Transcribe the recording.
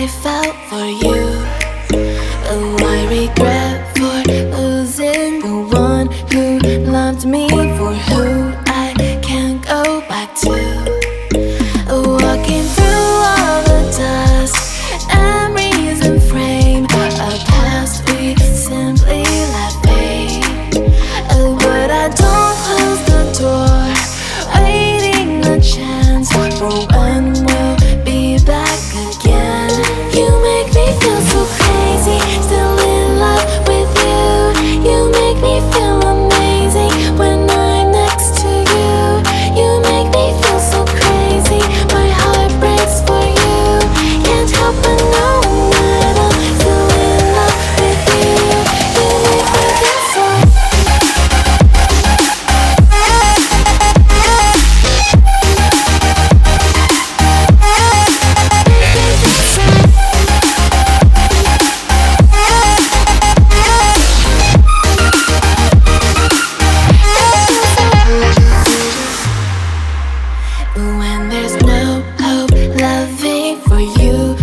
I felt for you. Oh, I regret for losing the one who loved me, for who I can't go back to. Walking through all the dust, memories and frame, a past we simply let fade. Oh, but I don't close the door, waiting a chance for when we'll be back again. You make me feel so crazy, still in love with you. You make me feel amazing when I'm next to you. You make me feel so crazy, my heart breaks for you. Can't help but know that I'm still in love with you. You make me feel so. When there's no hope, loving for you